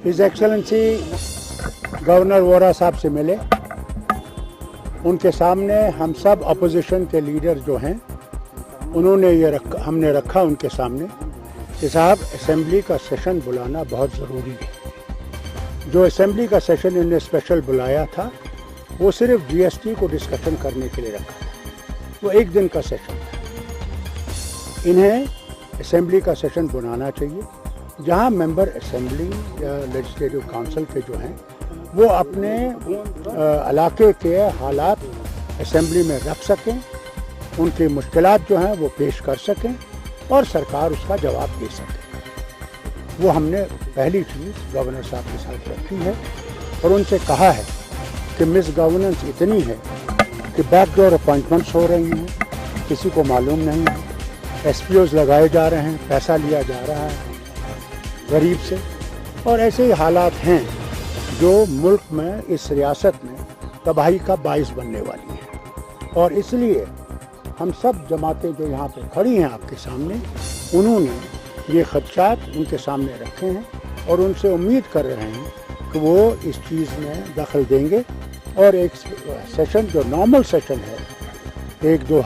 His excellency governor Vora साहब से मिले। उनके सामने हम सब अपोजिशन के लीडर जो हैं उन्होंने हमने रखा उनके सामने कि साहब असेंबली का सेशन बुलाना बहुत ज़रूरी है। जो असेंबली का सेशन इन्होंने स्पेशल बुलाया था वो सिर्फ जीएसटी को डिस्कशन करने के लिए रखा था, वो एक दिन का सेशन था। इन्हें असेंबली का सेशन बुलाना चाहिए जहां मेंबर असेंबली या लेजिस्लेटिव काउंसिल के जो हैं वो अपने इलाके के हालात असेंबली में रख सकें, उनकी मुश्किलात जो हैं वो पेश कर सकें और सरकार उसका जवाब दे सके। वो हमने पहली चीज़ गवर्नर साहब के साथ रखी है और उनसे कहा है कि मिस गवर्नेंस इतनी है कि बैकडोर अपॉइंटमेंट्स हो रही हैं, किसी को मालूम नहीं है, एसपीओज लगाए जा रहे हैं, पैसा लिया जा रहा है गरीब से, और ऐसे ही हालात हैं जो मुल्क में इस रियासत में तबाही का बाइस बनने वाली है। और इसलिए हम सब जमातें जो यहाँ पे खड़ी हैं आपके सामने, उन्होंने ये खदशात उनके सामने रखे हैं और उनसे उम्मीद कर रहे हैं कि वो इस चीज़ में दखल देंगे और एक सेशन जो नॉर्मल सेशन है एक दो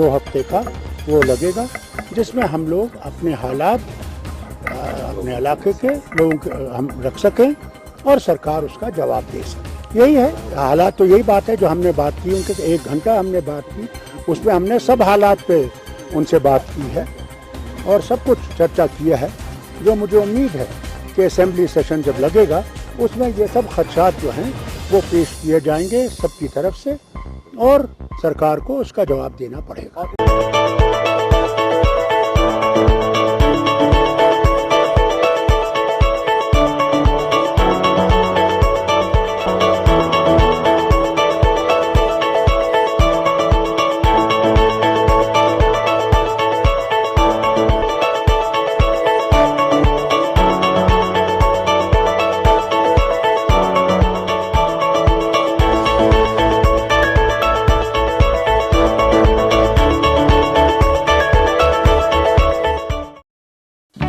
हफ्ते का वो लगेगा, जिसमें हम लोग अपने हालात अपने इलाके के लोगों के हम रख सकें और सरकार उसका जवाब दे सके। यही है हालात, तो यही बात है जो हमने बात की उनके, 1 घंटा हमने बात की, उसमें हमने सब हालात पे उनसे बात की है और सब कुछ चर्चा किया है। जो मुझे उम्मीद है कि असेंबली सेशन जब लगेगा उसमें ये सब खदशात जो हैं वो पेश किए जाएंगे सबकी तरफ से और सरकार को उसका जवाब देना पड़ेगा।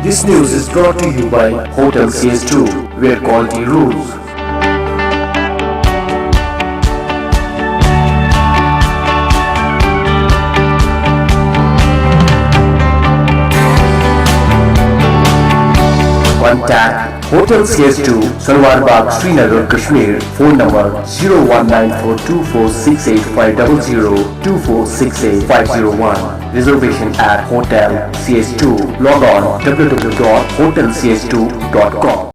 This news is brought to you by Hotel CS2, where quality rules. Contact Hotel CS2, Salwar Bagh, Srinagar, Kashmir. Phone number 01942468500 2468 Reservation at Hotel CS2. Log on www.hotelcs2.com.